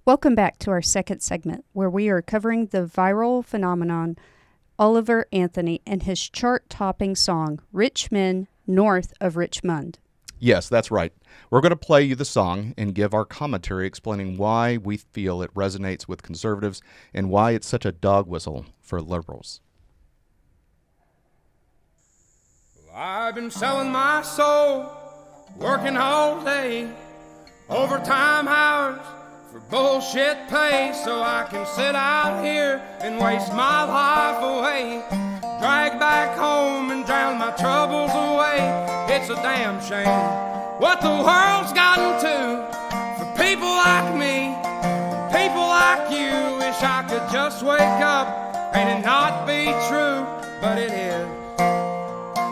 Welcome back to our second segment, where we are covering the viral phenomenon Oliver Anthony and his chart-topping song, Rich Men North of Richmond. Yes, that's right. We're going to play you the song and give our commentary explaining why we feel it resonates with conservatives and why it's such a dog whistle for liberals. Well, I've been selling my soul, working all day, overtime hours for bullshit pay, so I can sit out here and waste my life away, drag back home and drown my troubles away. It's a damn shame what the world's gotten to for people like me, people like you. Wish I could just wake up and it not be true, but it is.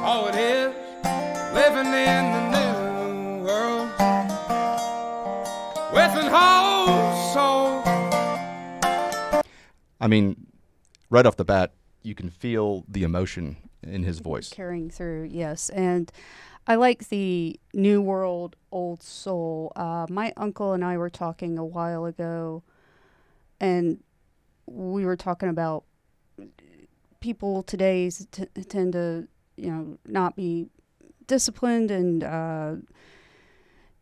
Oh, it is living in the new world with an whole soul. I mean, right off the bat, you can feel the emotion in his voice. Carrying through, yes. And I like the New World, Old Soul. My uncle and I were talking a while ago, and we were talking about people today tend to, not be disciplined, and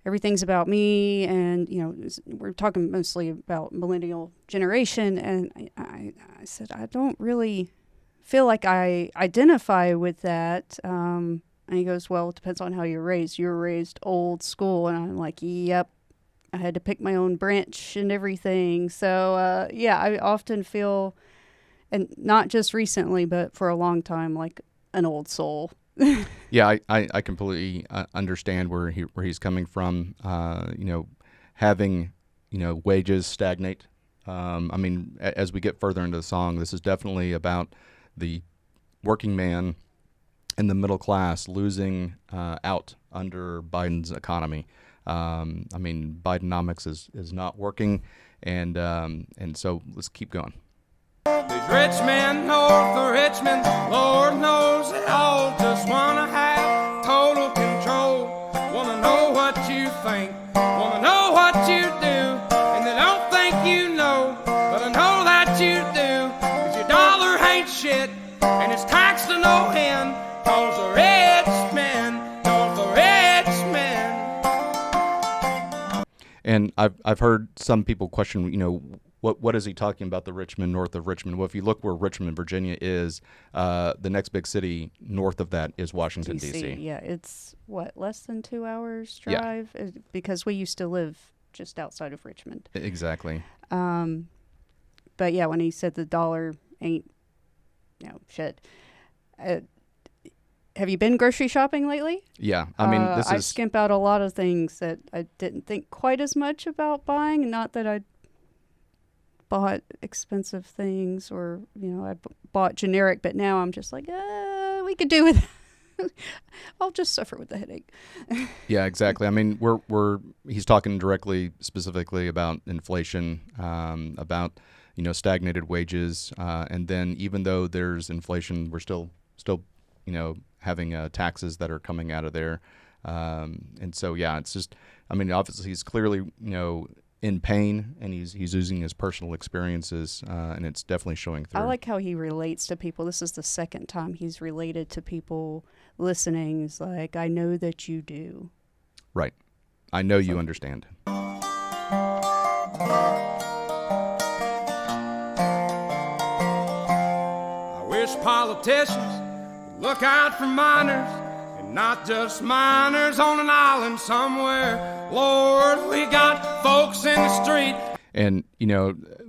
everything's about me. And, we're talking mostly about millennial generation. And I said, I don't really feel like I identify with that. And he goes, well, it depends on how you're raised. You were raised old school. And I'm like, yep, I had to pick my own branch and everything. So, I often feel, and not just recently, but for a long time, like an old soul. Yeah, I completely understand where he's coming from. Having, wages stagnate. As we get further into the song, this is definitely about the working man and the middle class losing out under Biden's economy. Bidenomics is not working, and so let's keep going. These rich men north of Richmond, Lord knows they all just wanna have total control. Wanna know what you think, wanna know what you do, and they don't think you know, but I know that you do. 'Cause your dollar ain't shit, and it's taxed to no end. 'Cause the rich men north of Richmond. And I've heard some people question, what is he talking about, the Richmond north of Richmond? Well, if you look where Richmond, Virginia is, the next big city north of that is Washington, D.C. Yeah, it's, less than 2 hours drive? Yeah. Because we used to live just outside of Richmond. Exactly. But yeah, when he said the dollar ain't, shit. Have you been grocery shopping lately? Yeah, I skimp out a lot of things that I didn't think quite as much about buying. Not that I bought expensive things or, I bought generic, but now I'm just like, we could do with I'll just suffer with the headache. Yeah, exactly. He's talking directly, specifically about inflation, about, stagnated wages. And then even though there's inflation, we're still, having taxes that are coming out of there. And so, yeah, it's just, obviously he's clearly, in pain, and he's using his personal experiences, and it's definitely showing through. I like how he relates to people. This is the second time he's related to people listening. It's like, I know that you do. Right. I know you understand. I wish politicians would look out for minors, and not just minors on an island somewhere. Lord, we got folks in the street. And,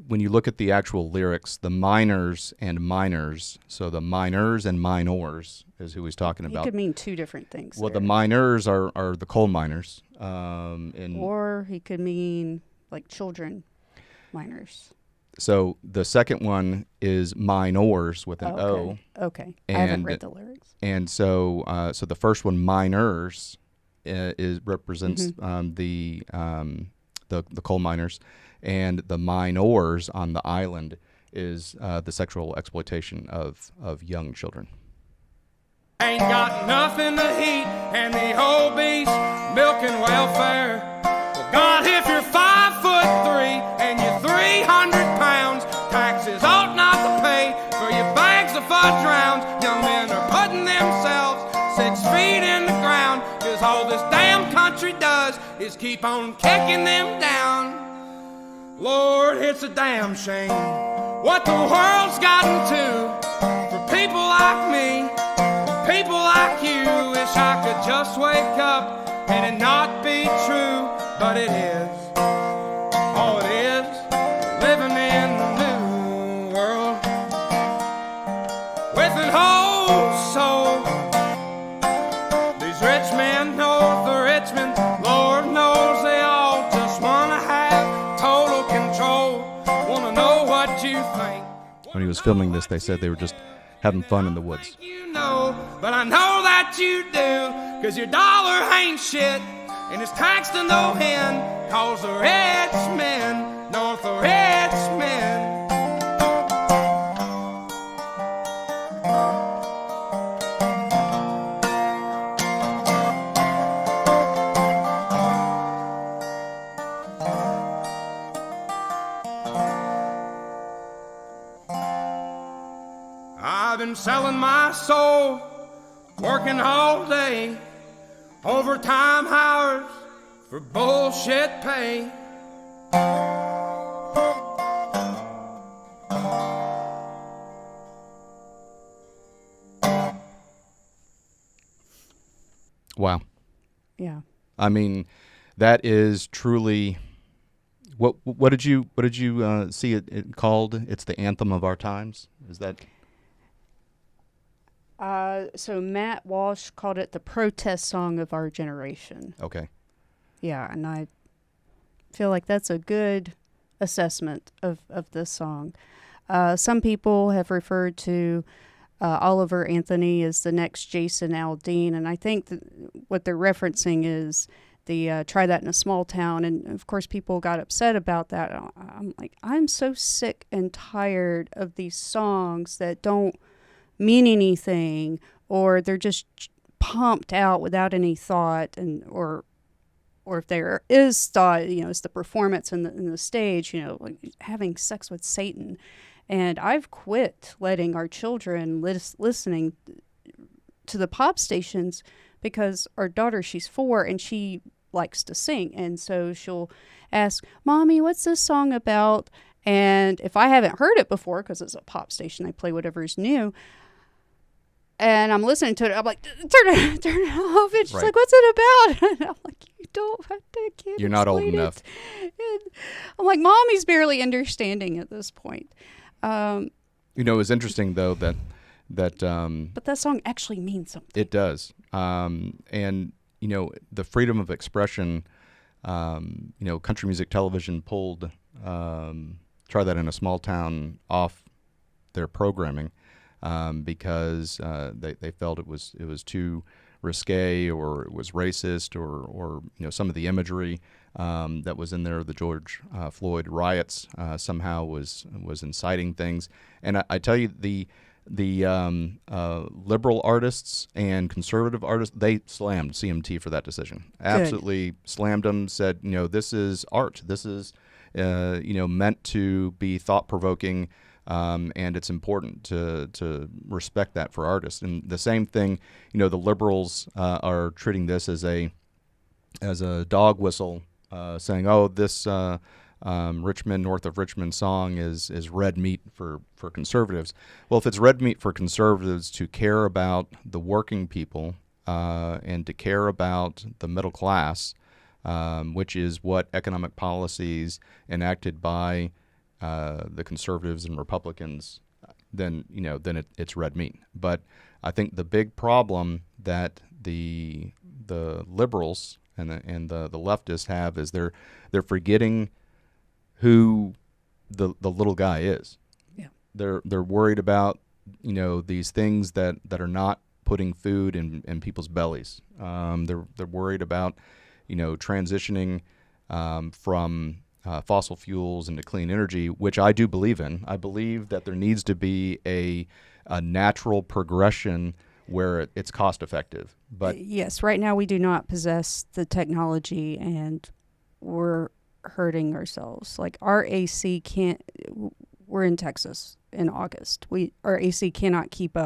when you look at the actual lyrics, the minors and minors, so the minors and minors is who he's talking about. He could mean two different things. Well, there. the minors are the coal miners. Or he could mean, like, children minors. So the second one is minors with an O. Okay. I haven't read the lyrics. And so the first one, minors, represents the coal miners, and the minors on the island is the sexual exploitation of young children. Ain't got nothing to eat, and the obese milking welfare. Well, God, if you're 5'3" and you just keep on kicking them down. Lord, it's a damn shame what the world's gotten to for people like me, people like you. Wish I could just wake up and it not be true, but it is. Oh, it is living in the new world with an whole soul. These rich men north of Richmond, Lord knows they all just wanna have total control. Wanna know what you think. When he was filming this, they said they were just having fun in the woods. You know, but I know that you do, 'cause your dollar ain't shit, and it's taxed to no end, 'cause the rich men north of Richmond. I've been selling my soul, working all day, overtime hours for bullshit pay. Wow. Yeah. I mean, that is truly. What did you see it called? It's the anthem of our times. Is that? So Matt Walsh called it the protest song of our generation. Okay. Yeah, and I feel like that's a good assessment of this song. Some people have referred to Oliver Anthony as the next Jason Aldean, and I think that what they're referencing is the Try That in a Small Town, and of course people got upset about that. I'm like, I'm so sick and tired of these songs that don't mean anything, or they're just pumped out without any thought, and or if there is thought, it's the performance in the stage, like having sex with Satan. And I've quit letting our children listening to the pop stations, because our daughter, she's 4 and she likes to sing, and so she'll ask, "Mommy, what's this song about?" And if I haven't heard it before, because it's a pop station, they play whatever's new, and I'm listening to it, I'm like, turn it off. And she's Right. like, "What's it about?" And I'm like, "You don't have to, kid. You're not old explain enough. it." And I'm like, Mommy's barely understanding at this point. It was interesting though that But that song actually means something. it does, and the freedom of expression. Country music television pulled Try That in a Small Town off their programming because they felt it was too risque, or it was racist, or some of the imagery that was in there. The George Floyd riots somehow was inciting things, and I tell you, the liberal artists and conservative artists, they slammed CMT for that decision. Absolutely slammed them. Said, this is art. This is meant to be thought provoking. And it's important to respect that for artists. And the same thing, the liberals are treating this as a dog whistle, saying, "Oh, this Men North of Richmond song is red meat for conservatives." Well, if it's red meat for conservatives to care about the working people and to care about the middle class, which is what economic policies enacted by the conservatives and Republicans, then it's red meat. But I think the big problem that the liberals and the leftists have is they're forgetting who the little guy is. Yeah. They're worried about these things that are not putting food in people's bellies. They're worried about transitioning from fossil fuels into clean energy, which I do believe in. I believe that there needs to be a natural progression where it's cost effective. But yes, right now we do not possess the technology, and we're hurting ourselves. Like our AC can't. We're in Texas in August. Our AC cannot keep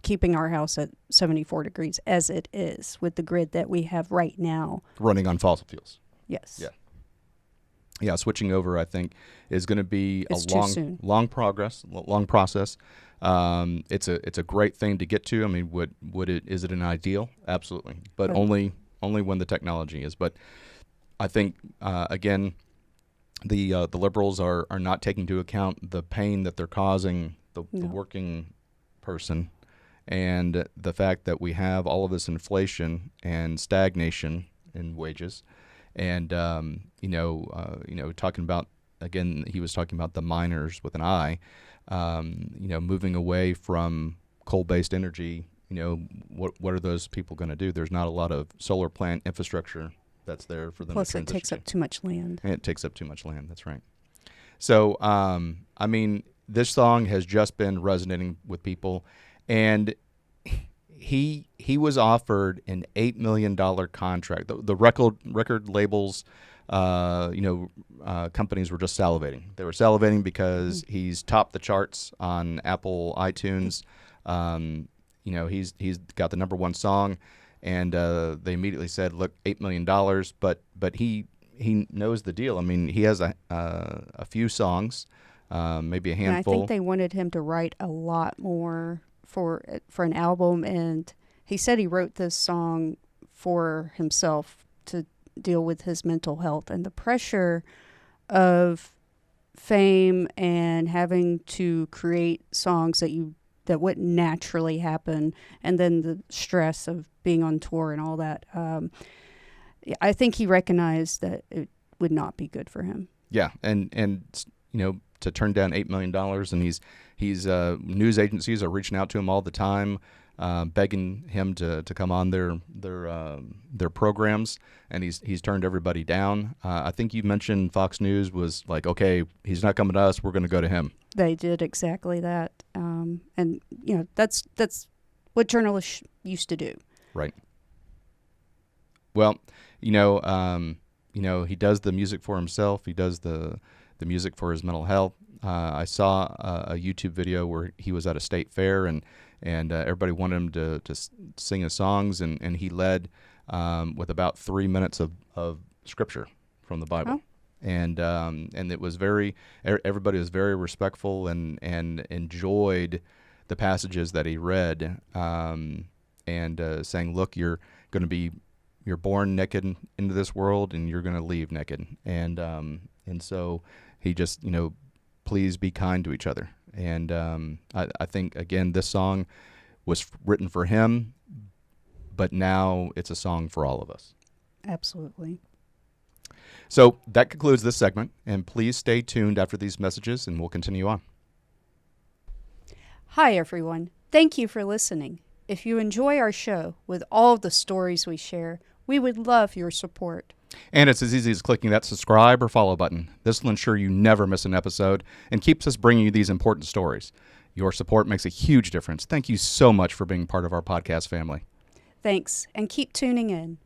keeping our house at 74 degrees as it is with the grid that we have right now. Running on fossil fuels. Yes. Yeah. Yeah, switching over, I think, is going to be It's a too soon. long process. It's a great thing to get to. I mean, is it an ideal? Absolutely, but only when the technology is. But I think again, the liberals are not taking into account the pain that they're causing the working person, and the fact that we have all of this inflation and stagnation in wages. And talking about, again, he was talking about the miners with an I, moving away from coal-based energy. What are those people going to do? There's not a lot of solar plant infrastructure that's there for them. Plus, to it takes up too much land. And it takes up too much land. That's right. So, I mean, this song has just been resonating with people, and he was offered an $8 million contract. The record labels, companies were just salivating. They were salivating because he's topped the charts on Apple iTunes. He's got the number one song, and they immediately said, "Look, $8 million." But he knows the deal. I mean, he has a few songs, maybe a handful. And I think they wanted him to write a lot more for an album, and he said he wrote this song for himself to deal with his mental health and the pressure of fame and having to create songs that wouldn't naturally happen, and then the stress of being on tour and all that. I think he recognized that it would not be good for him. Yeah, and to turn down $8 million, and he's news agencies are reaching out to him all the time, begging him to come on their programs, and he's turned everybody down. I think you mentioned Fox News was like, okay, he's not coming to us, we're going to go to him. They did exactly that, and that's what journalists used to do. Right. Well, he does the music for himself. He does the music for his mental health. I saw a YouTube video where he was at a state fair, and everybody wanted him to sing his songs, and he led with about 3 minutes of scripture from the Bible. Oh. And it was everybody was very respectful and enjoyed the passages that he read, and saying, look, you're born naked into this world, and you're going to leave naked. And so he just, please be kind to each other. And I think, again, this song was written for him, but now it's a song for all of us. Absolutely. So that concludes this segment, and please stay tuned after these messages, and we'll continue on. Hi, everyone. Thank you for listening. If you enjoy our show with all the stories we share, we would love your support. And it's as easy as clicking that subscribe or follow button. This will ensure you never miss an episode and keeps us bringing you these important stories. Your support makes a huge difference. Thank you so much for being part of our podcast family. Thanks, and keep tuning in.